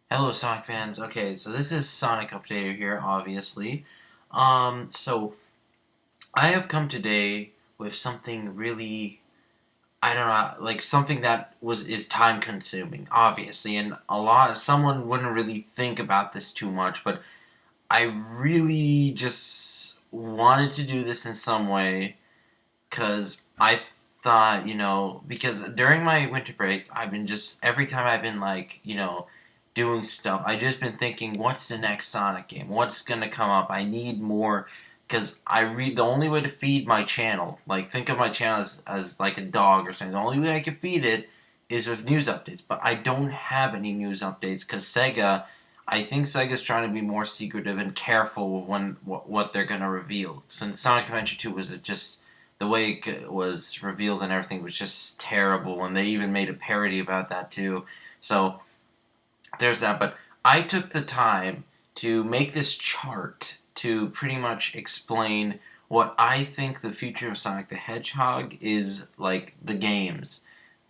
Hello, Sonic fans. Okay, so this is SonicUpdater here, obviously. So I have come today with something really, I don't know, like something that is time consuming, obviously, and someone wouldn't really think about this too much, but I really just wanted to do this in some way because I thought, because during my winter break, I've been just every time I've been doing stuff, I just been thinking, what's the next Sonic game? What's gonna come up? I need more because I read the only way to feed my channel, like think of my channel as like a dog or something. The only way I can feed it is with news updates, but I don't have any news updates because I think Sega's trying to be more secretive and careful when what they're gonna reveal. Since Sonic Adventure 2 was just the way it was revealed and everything was just terrible, and they even made a parody about that too. So there's that. But I took the time to make this chart to pretty much explain what I think the future of Sonic the Hedgehog is like the games.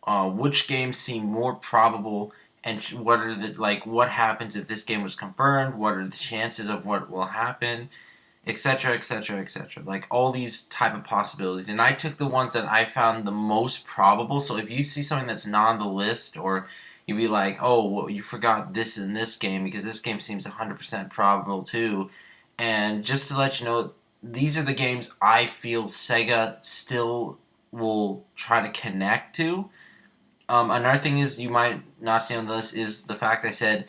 Which games seem more probable, and what are what happens if this game was confirmed? What are the chances of what will happen? Etc., etc., etc. Like all these type of possibilities, and I took the ones that I found the most probable. So if you see something that's not on the list, or you'd be like, oh, well, you forgot this in this game because this game seems 100% probable too. And just to let you know, these are the games I feel Sega still will try to connect to. Another thing is you might not see on the list is the fact I said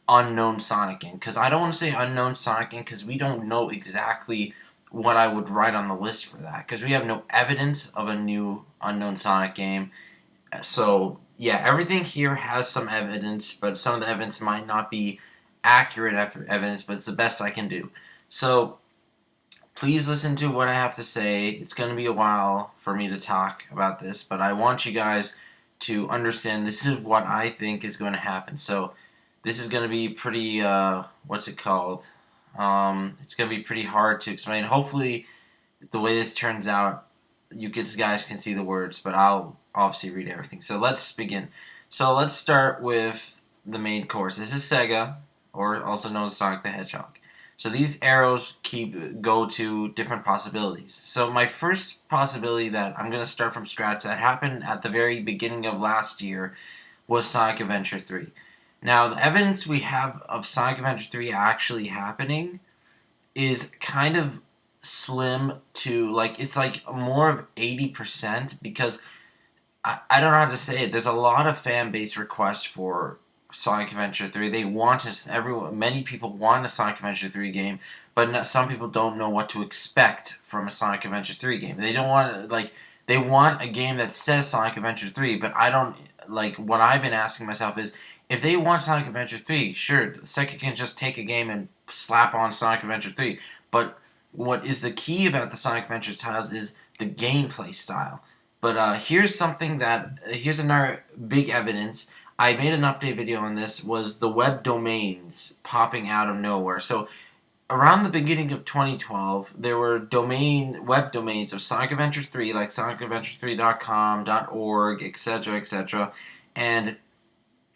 unknown Sonic game, because I don't want to say unknown Sonic game because we don't know exactly what I would write on the list for that, because we have no evidence of a new unknown Sonic game. So yeah, everything here has some evidence, but some of the evidence might not be accurate evidence, but it's the best I can do. So please listen to what I have to say. It's going to be a while for me to talk about this, but I want you guys to understand this is what I think is going to happen. So this is going to be pretty, what's it called? It's going to be pretty hard to explain. Hopefully, the way this turns out, guys can see the words, but I'll obviously read everything. So let's begin. So let's start with the main course. This is Sega, or also known as Sonic the Hedgehog. So these arrows go to different possibilities. So my first possibility that I'm going to start from scratch that happened at the very beginning of last year was Sonic Adventure 3. Now, the evidence we have of Sonic Adventure 3 actually happening is kind of slim to it's like more of 80% because I don't know how to say it. There's a lot of fan base requests for Sonic Adventure 3. They want us. Many people want a Sonic Adventure 3 game, but some people don't know what to expect from a Sonic Adventure 3 game. They don't want they want a game that says Sonic Adventure 3, but I don't what I've been asking myself is if they want Sonic Adventure 3, sure, Sega can just take a game and slap on Sonic Adventure 3. But what is the key about the Sonic Adventure titles is the gameplay style. But here's another big evidence. I made an update video on this. Was the web domains popping out of nowhere? So around the beginning of 2012, there were web domains of Sonic Adventure 3, like sonicadventure3.com, .org, etc., etc. And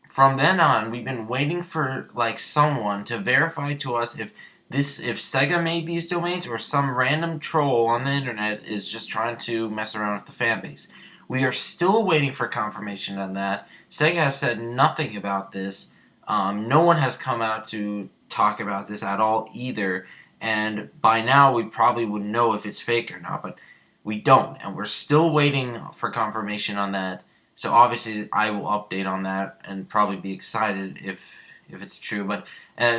from then on, we've been waiting for someone to verify to us if Sega made these domains or some random troll on the internet is just trying to mess around with the fan base. We are still waiting for confirmation on that. Sega has said nothing about this. No one has come out to talk about this at all either. And by now, we probably would know if it's fake or not, but we don't. And we're still waiting for confirmation on that. So obviously, I will update on that and probably be excited if it's true. But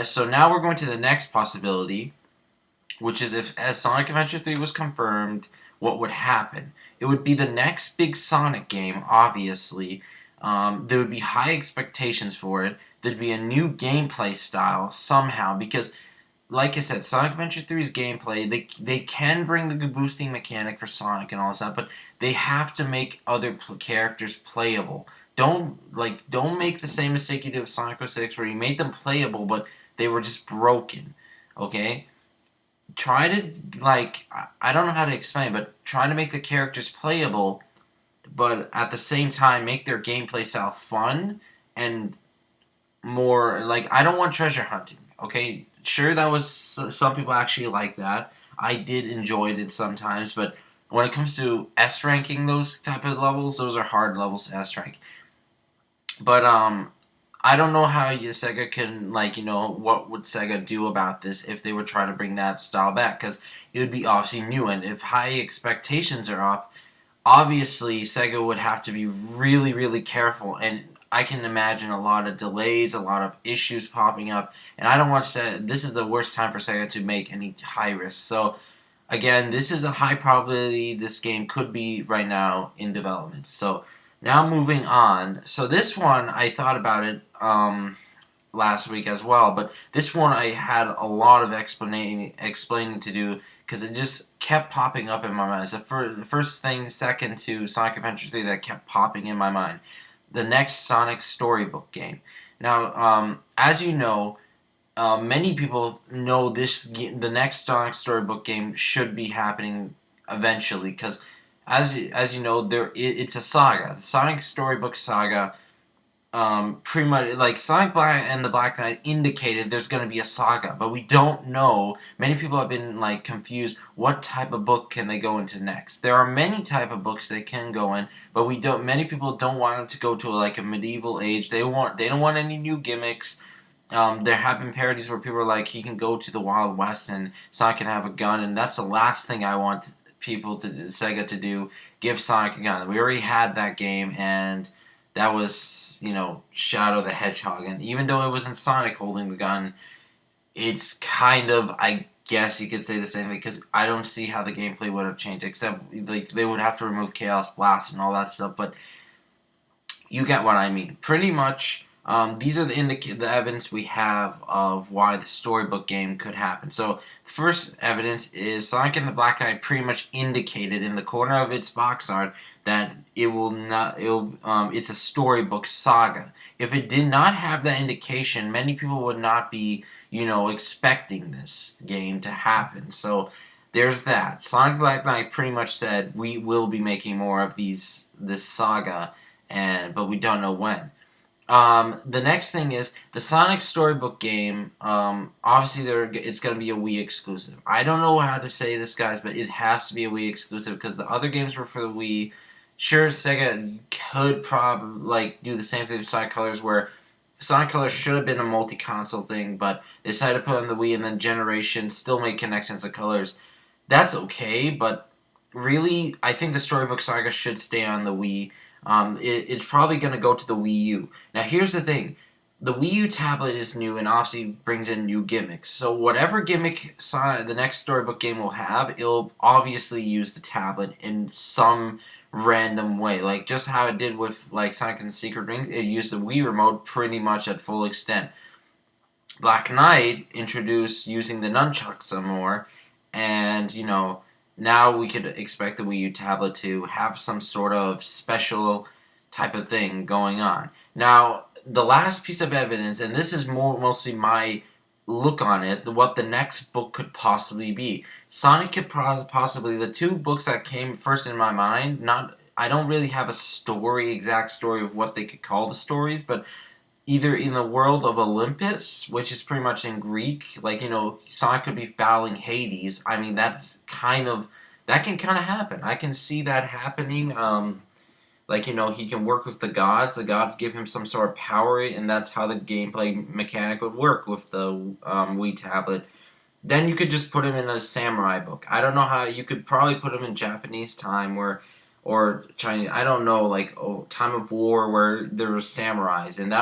so now we're going to the next possibility, which is if as Sonic Adventure 3 was confirmed, what would happen? It would be the next big Sonic game, obviously. There would be high expectations for it. There'd be a new gameplay style somehow because, like I said, Sonic Adventure 3's gameplay, they can bring the boosting mechanic for Sonic and all this stuff, but they have to make other characters playable. Don't make the same mistake you did with Sonic 06 where you made them playable but they were just broken. Okay? Try to I don't know how to explain, but try to make the characters playable, but at the same time make their gameplay style fun and more like I don't want treasure hunting. Okay, sure that was some people actually like that. I did enjoy it sometimes, but when it comes to S ranking those type of levels, those are hard levels to S rank. But I don't know how Sega can what would Sega do about this if they would try to bring that style back because it would be obviously new and if high expectations are up, obviously Sega would have to be really, really careful, and I can imagine a lot of delays, a lot of issues popping up, and I don't want to say this is the worst time for Sega to make any high risk. So again, this is a high probability this game could be right now in development. So now moving on. So this one I thought about it last week as well, but this one I had a lot of explaining to do because it just kept popping up in my mind. It's the first thing, second to Sonic Adventure 3 that kept popping in my mind. The next Sonic Storybook game. Now, as you know, many people know the next Sonic Storybook game should be happening eventually because, as you know, it's a saga. The Sonic Storybook saga pretty much like Sonic Black and the Black Knight indicated there's going to be a saga, but we don't know. Many people have been like confused. What type of book can they go into next? There are many type of books they can go in, but we don't. Many people don't want them to go to like a medieval age. They don't want any new gimmicks. There have been parodies where people are like, he can go to the Wild West and Sonic can have a gun, and that's the last thing I want people to Sega to do. Give Sonic a gun. We already had that game, and that was, Shadow the Hedgehog. And even though it wasn't Sonic holding the gun, it's kind of, I guess you could say the same thing, because I don't see how the gameplay would have changed, except like they would have to remove Chaos Blast and all that stuff, but you get what I mean. Pretty much, these are the evidence we have of why the storybook game could happen. So the first evidence is Sonic and the Black Knight pretty much indicated in the corner of its box art that it's a storybook saga. If it did not have that indication, many people would not be expecting this game to happen. So there's that. Sonic the Black Knight pretty much said we will be making more of this saga, but we don't know when. The next thing is the Sonic Storybook game. Obviously, it's going to be a Wii exclusive. I don't know how to say this, guys, but it has to be a Wii exclusive because the other games were for the Wii. Sure, Sega could probably do the same thing with Sonic Colors, where Sonic Colors should have been a multi-console thing, but they decided to put it on the Wii, and then Generation still made connections to Colors. That's okay, but really, I think the Storybook Saga should stay on the Wii. It's probably going to go to the Wii U. Now, here's the thing. The Wii U tablet is new and obviously brings in new gimmicks. So whatever gimmick the next Storybook game will have, it'll obviously use the tablet in some random way. Like just how it did with like Sonic and the Secret Rings, it used the Wii remote pretty much at full extent. Black Knight introduced using the nunchuck some more, and now we could expect the Wii U tablet to have some sort of special type of thing going on. Now, the last piece of evidence, and this is mostly my look on it, what the next book could possibly be. Sonic could possibly, the two books that came first in my mind, I don't really have a exact story of what they could call the stories, but either in the world of Olympus, which is pretty much in Greek, Sonic could be battling Hades. I mean, that can kind of happen. I can see that happening. He can work with the gods. The gods give him some sort of power, and that's how the gameplay mechanic would work with the Wii tablet. Then you could just put him in a samurai book. I don't know how you could probably put him in Japanese time or Chinese. I don't know, time of war where there was samurais, and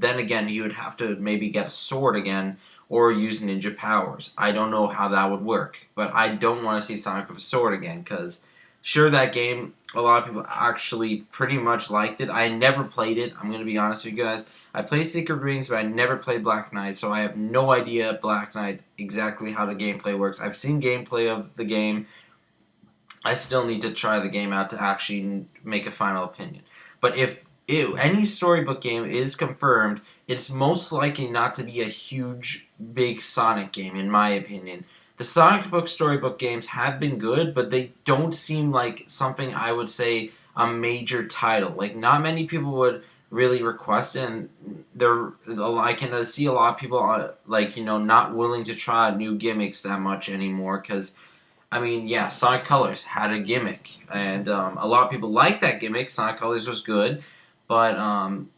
then again you would have to maybe get a sword again or use ninja powers. I don't know how that would work, but I don't want to see Sonic with a sword again because sure, that game, a lot of people actually pretty much liked it. I never played it. I'm going to be honest with you guys. I played Secret Rings, but I never played Black Knight, so I have no idea Black Knight exactly how the gameplay works. I've seen gameplay of the game. I still need to try the game out to actually make a final opinion. But if any storybook game is confirmed, it's most likely not to be a huge, big Sonic game, in my opinion. The Sonic book storybook games have been good, but they don't seem like something I would say a major title. Like, not many people would really requested, and I can see a lot of people not willing to try new gimmicks that much anymore because I mean, yeah, Sonic Colors had a gimmick, and a lot of people liked that gimmick. Sonic Colors was good, but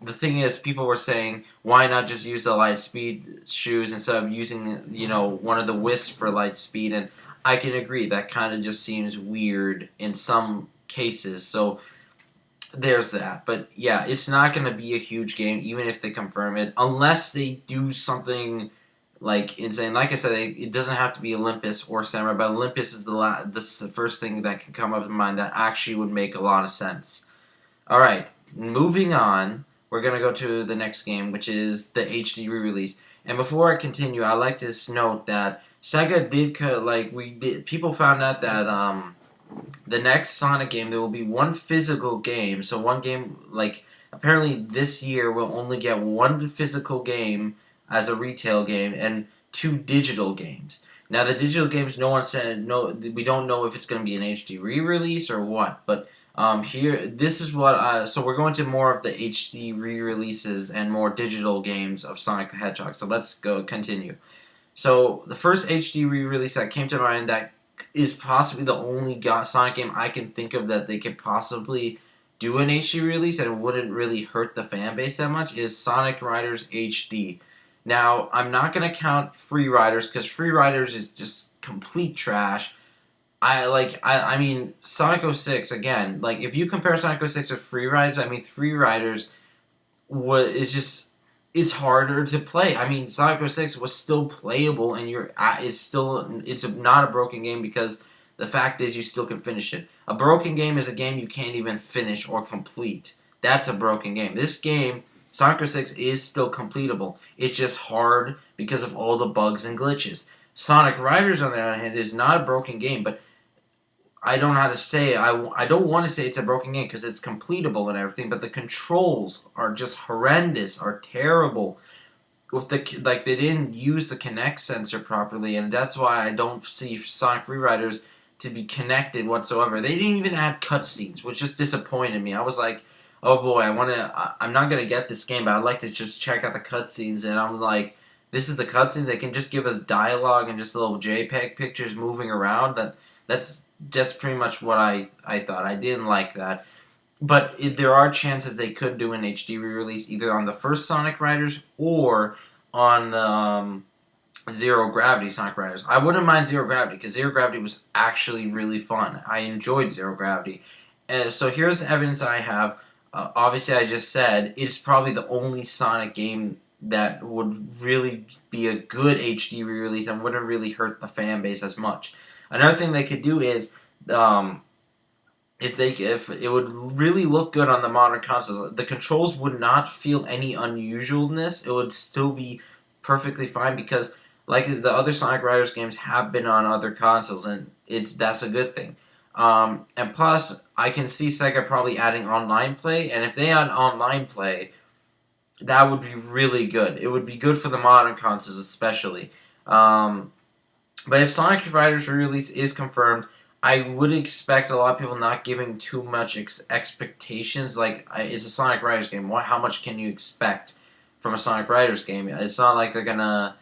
the thing is, people were saying, why not just use the light speed shoes instead of using, one of the wisps for light speed? And I can agree, that kind of just seems weird in some cases. So there's that. But yeah, it's not going to be a huge game, even if they confirm it, unless they do something like insane. Like I said, it doesn't have to be Olympus or Samurai, but Olympus is this is the first thing that can come up in mind that actually would make a lot of sense. All right, moving on. We're gonna go to the next game, which is the HD re-release. And before I continue, I'd like to note that Sega did people found out that the next Sonic game, there will be one physical game. So one game, apparently this year we'll only get one physical game as a retail game and two digital games. Now the digital games, no one said no. We don't know if it's going to be an HD re-release or what. But here, this is what. So we're going to more of the HD re-releases and more digital games of Sonic the Hedgehog. So let's go continue. So the first HD re-release that came to mind that is possibly the only Sonic game I can think of that they could possibly do an HD release and it wouldn't really hurt the fan base that much is Sonic Riders HD. Now, I'm not going to count Free Riders because Free Riders is just complete trash. I mean, Sonic 06, again, if you compare Sonic 06 with Free Riders, I mean, Free Riders is just it's harder to play. I mean, Sonic 06 was still playable, and it's not a broken game because the fact is you still can finish it. A broken game is a game you can't even finish or complete. That's a broken game. This game, Sonic 06, is still completable. It's just hard because of all the bugs and glitches. Sonic Riders, on the other hand, is not a broken game, but I don't know how to say it. I don't want to say it's a broken game because it's completable and everything, but the controls are just horrendous, are terrible. With they didn't use the Kinect sensor properly, and that's why I don't see Sonic Rewriters to be connected whatsoever. They didn't even add cutscenes, which just disappointed me. I was like, oh boy, I'm not gonna get this game, but I'd like to just check out the cutscenes, and I was like, this is the cutscenes. They can just give us dialogue and just little JPEG pictures moving around. That's pretty much what I thought. I didn't like that. But if there are chances they could do an HD re-release either on the first Sonic Riders or on the Zero Gravity Sonic Riders. I wouldn't mind Zero Gravity because Zero Gravity was actually really fun. I enjoyed Zero Gravity. So here's the evidence I have. Obviously, I just said it's probably the only Sonic game that would really be a good HD re-release and wouldn't really hurt the fan base as much. Another thing they could do if it would really look good on the modern consoles, the controls would not feel any unusualness. It would still be perfectly fine because, as the other Sonic Riders games have been on other consoles, and that's a good thing. And plus, I can see Sega probably adding online play, and if they add online play, that would be really good. It would be good for the modern consoles, especially. But if Sonic Riders re-release is confirmed, I would expect a lot of people not giving too much expectations. It's a Sonic Riders game. How much can you expect from a Sonic Riders game? It's not like they're gonna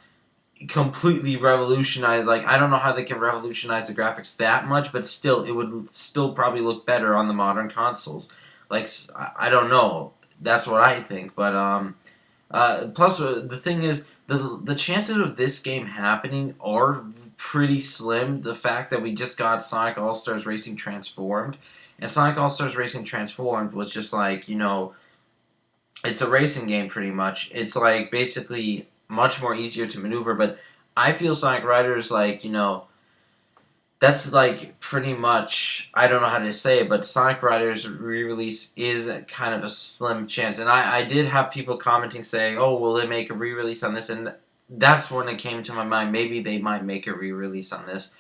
completely revolutionize. I don't know how they can revolutionize the graphics that much, but still, it would still probably look better on the modern consoles. I don't know. That's what I think. But plus, the thing is, the chances of this game happening are pretty slim. The fact that we just got Sonic All-Stars Racing Transformed, and Sonic All-Stars Racing Transformed was just it's a racing game pretty much. It's basically much more easier to maneuver, but I feel Sonic Riders that's pretty much, I don't know how to say it, but Sonic Riders re-release is kind of a slim chance. And I did have people commenting saying, oh, will they make a re-release on this? And that's when it came to my mind. Maybe they might make a re-release on this.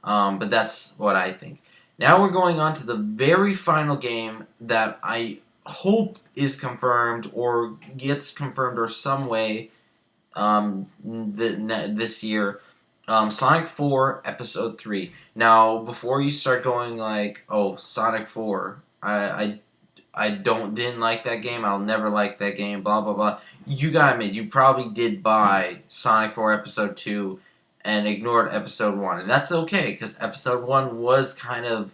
But that's what I think. Now we're going on to the very final game that I hope is confirmed or gets confirmed or some way this year. Sonic 4 Episode 3. Now, before you start going oh, Sonic 4, I didn't like that game. I'll never like that game. Blah blah blah. You gotta admit, you probably did buy Sonic 4 Episode 2 and ignored Episode 1, and that's okay because Episode 1 was kind of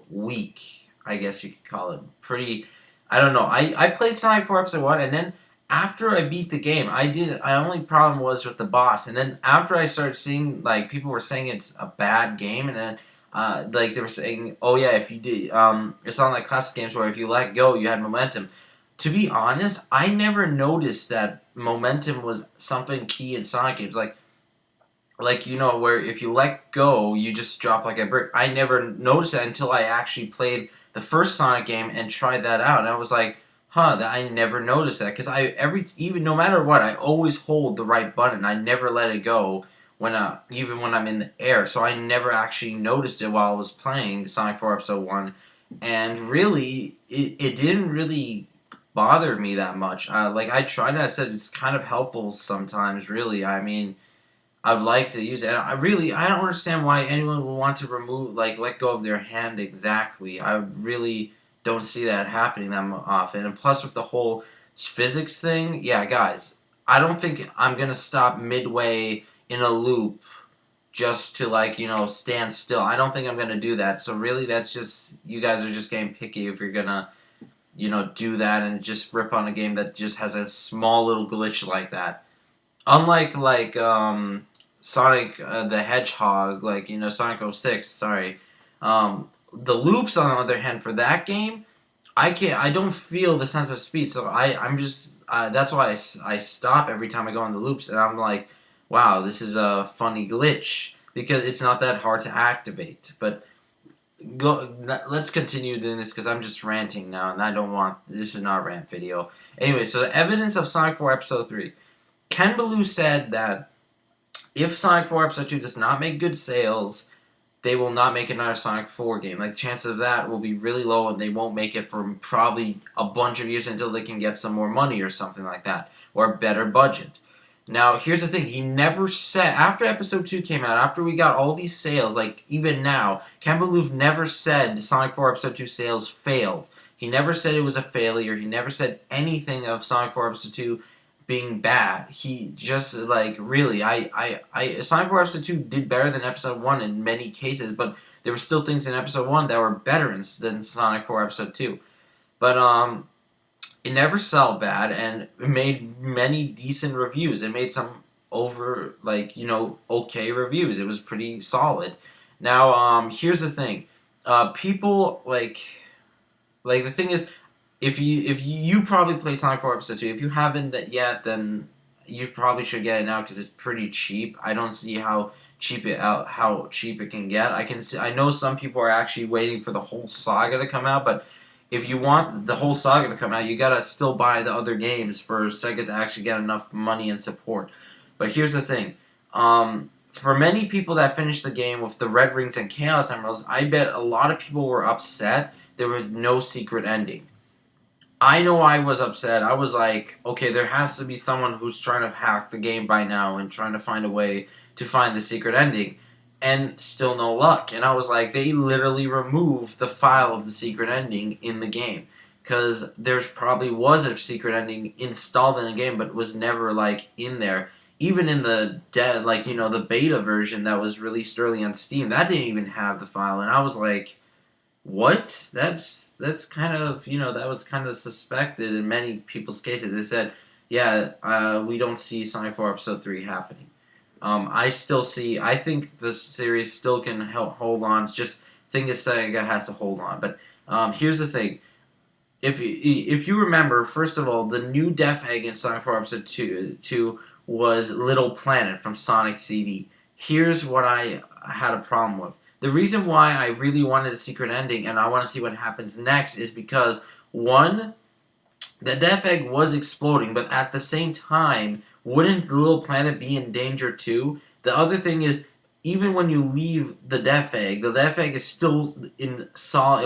weak. I guess you could call it pretty. I don't know. I played Sonic 4 Episode 1, and then after I beat the game, I only problem was with the boss, and then after I started seeing like people were saying it's a bad game, and then like they were saying, oh yeah, if you did, it's on like classic games where if you let go, you had momentum. To be honest, I never noticed that momentum was something key in Sonic games. Like where if you let go, you just drop like a brick. I never noticed that until I actually played the first Sonic game and tried that out, and I was like, huh, that I never noticed that because even no matter what, I always hold the right button. I never let it go even when I'm in the air. So I never actually noticed it while I was playing Sonic 4 Episode 1, and really, it didn't really bother me that much. Like I tried, I said it's kind of helpful sometimes. Really, I mean. I'd like to use it. And I don't understand why anyone would want to let go of their hand exactly. I really don't see that happening that often. And plus, with the whole physics thing, yeah, guys, I don't think I'm gonna stop midway in a loop just to stand still. I don't think I'm gonna do that. So really, that's just you guys are just getting picky if you're gonna do that and just rip on a game that just has a small little glitch like that. Unlike Sonic the Hedgehog, Sonic 06, sorry. The loops, on the other hand, for that game, I don't feel the sense of speed, so I'm just, that's why I stop every time I go on the loops, and I'm like, wow, this is a funny glitch, because it's not that hard to activate, but let's continue doing this, because I'm just ranting now, and this is not a rant video. Anyway, so the evidence of Sonic 4 Episode 3. Ken Ballou said that if Sonic 4 Episode 2 does not make good sales, they will not make another Sonic 4 game. Like, the chance of that will be really low, and they won't make it for probably a bunch of years until they can get some more money or something like that, or a better budget. Now, here's the thing. He never said, after Episode 2 came out, after we got all these sales, like, even now, Ken Ballou never said Sonic 4 Episode 2 sales failed. He never said it was a failure. He never said anything of Sonic 4 Episode 2 being bad. He just really Sonic 4 Episode 2 did better than Episode 1 in many cases, but there were still things in Episode 1 that were better than Sonic 4 Episode 2. But it never sold bad, and it made many decent reviews. It made some okay reviews. It was pretty solid. Now here's the thing. People the thing is, if you probably play Sonic 4 Episode 2, if you haven't yet, then you probably should get it now because it's pretty cheap. I don't see how cheap it can get. I know some people are actually waiting for the whole saga to come out, but if you want the whole saga to come out, you gotta still buy the other games for Sega to actually get enough money and support. But here's the thing. For many people that finished the game with the Red Rings and Chaos Emeralds, I bet a lot of people were upset there was no secret ending. I know I was upset. I was like, okay, there has to be someone who's trying to hack the game by now and trying to find a way to find the secret ending. And still no luck. And I was like, they literally removed the file of the secret ending in the game. Because there probably was a secret ending installed in the game, but was never, in there. Even in the the beta version that was released early on Steam, that didn't even have the file. And I was like, what? That's kind of, that was kind of suspected in many people's cases. They said, yeah, we don't see Sonic 4 Episode 3 happening. I think this series still can hold on. Just thing is Sega has to hold on. But here's the thing. If you remember, first of all, the new Death Egg in Sonic 4 Episode 2 was Little Planet from Sonic CD. Here's what I had a problem with. The reason why I really wanted a secret ending and I want to see what happens next is because, one, the Death Egg was exploding, but at the same time, wouldn't the Little Planet be in danger too? The other thing is, even when you leave the Death Egg is still in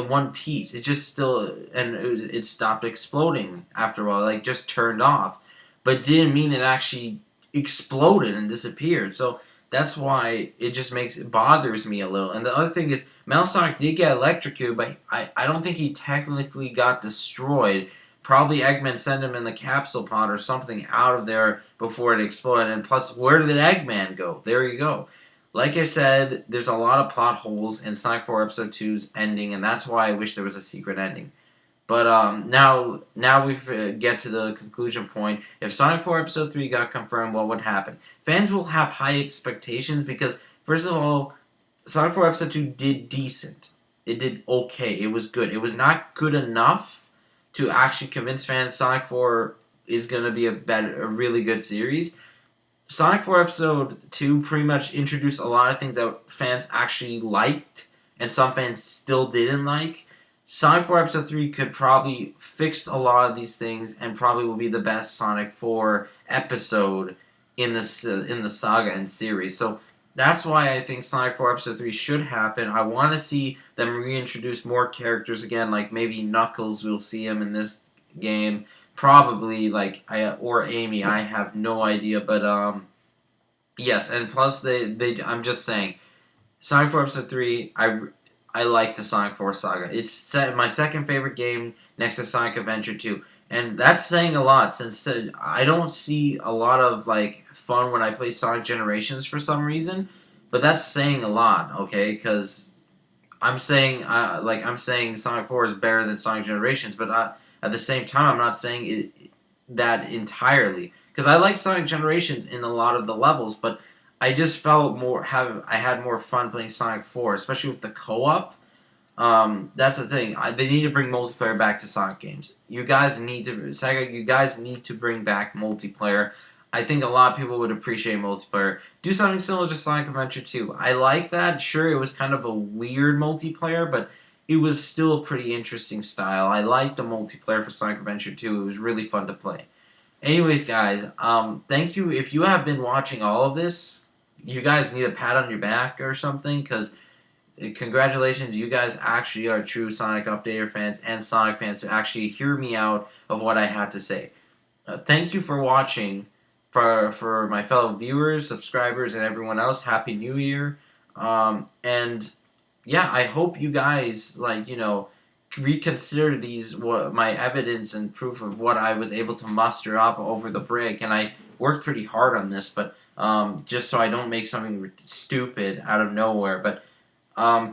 one piece. It just still, and it stopped exploding after a while, just turned off. But didn't mean it actually exploded and disappeared. So that's why it bothers me a little. And the other thing is, Metal Sonic did get electrocuted, but I don't think he technically got destroyed. Probably Eggman sent him in the capsule pod or something out of there before it exploded. And plus, where did Eggman go? There you go. Like I said, there's a lot of plot holes in Sonic 4 Episode 2's ending, and that's why I wish there was a secret ending. But now we get to the conclusion point. If Sonic 4 Episode 3 got confirmed, what would happen? Fans will have high expectations because, first of all, Sonic 4 Episode 2 did decent. It did okay. It was good. It was not good enough to actually convince fans Sonic 4 is going to be a really good series. Sonic 4 Episode 2 pretty much introduced a lot of things that fans actually liked, and some fans still didn't like. Sonic 4 Episode 3 could probably fix a lot of these things and probably will be the best Sonic 4 episode in the saga and series. So that's why I think Sonic 4 Episode 3 should happen. I want to see them reintroduce more characters again, like maybe Knuckles, we'll see him in this game. Probably, or Amy, I have no idea, but, yes, and plus, I'm just saying, Sonic 4 Episode 3, I like the Sonic 4 saga. It's my second favorite game next to Sonic Adventure 2. And that's saying a lot since I don't see a lot of fun when I play Sonic Generations for some reason. But that's saying a lot, okay? Because I'm saying Sonic 4 is better than Sonic Generations, but at the same time I'm not saying that entirely. Because I like Sonic Generations in a lot of the levels, but I just felt I had more fun playing Sonic 4, especially with the co-op. That's the thing. They need to bring multiplayer back to Sonic games. Sega, you guys need to bring back multiplayer. I think a lot of people would appreciate multiplayer. Do something similar to Sonic Adventure 2. I like that. Sure, it was kind of a weird multiplayer, but it was still a pretty interesting style. I liked the multiplayer for Sonic Adventure 2. It was really fun to play. Anyways, guys, thank you. If you have been watching all of this, you guys need a pat on your back or something, because congratulations, you guys actually are true Sonic Updater fans and Sonic fans to actually hear me out of what I had to say. Thank you for watching. For my fellow viewers, subscribers, and everyone else, Happy New Year. And yeah, I hope you guys reconsider my evidence and proof of what I was able to muster up over the break. And I worked pretty hard on this, but just so I don't make something stupid out of nowhere. But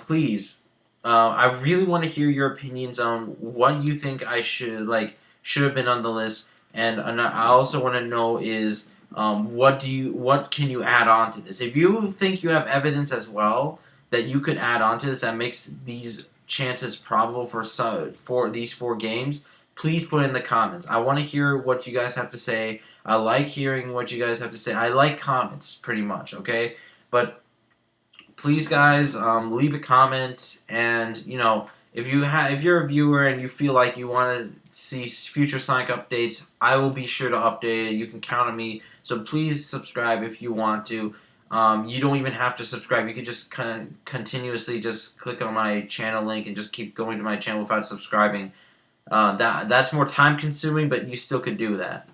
please, I really want to hear your opinions on what you think I should have been on the list. And I also want to know is what can you add on to this? If you think you have evidence as well that you could add on to this that makes these chances probable for these 4 games, please put it in the comments. I want to hear what you guys have to say. I like hearing what you guys have to say. I like comments pretty much, okay? But please, guys, leave a comment, and if you're a viewer and you feel like you want to see future Sonic updates, I will be sure to update it. You can count on me. So please subscribe if you want to. You don't even have to subscribe. You can just kind of continuously just click on my channel link and just keep going to my channel without subscribing. That's more time consuming, but you still could do that.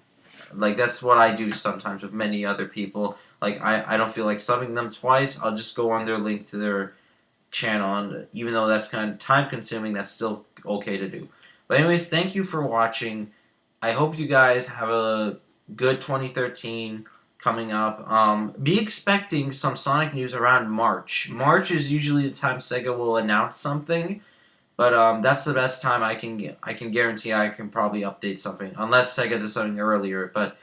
That's what I do sometimes with many other people. I don't feel like subbing them twice. I'll just go on their link to their channel, and even though that's kind of time consuming, that's still okay to do. But anyways, thank you for watching. I hope you guys have a good 2013 coming up. Be expecting some Sonic news around March. March is usually the time Sega will announce something, but that's the best time I can guarantee I can probably update something, unless Sega does something earlier. But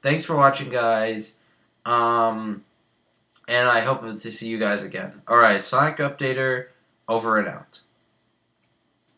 thanks for watching, guys. And I hope to see you guys again. Alright, Sonic Updater, over and out.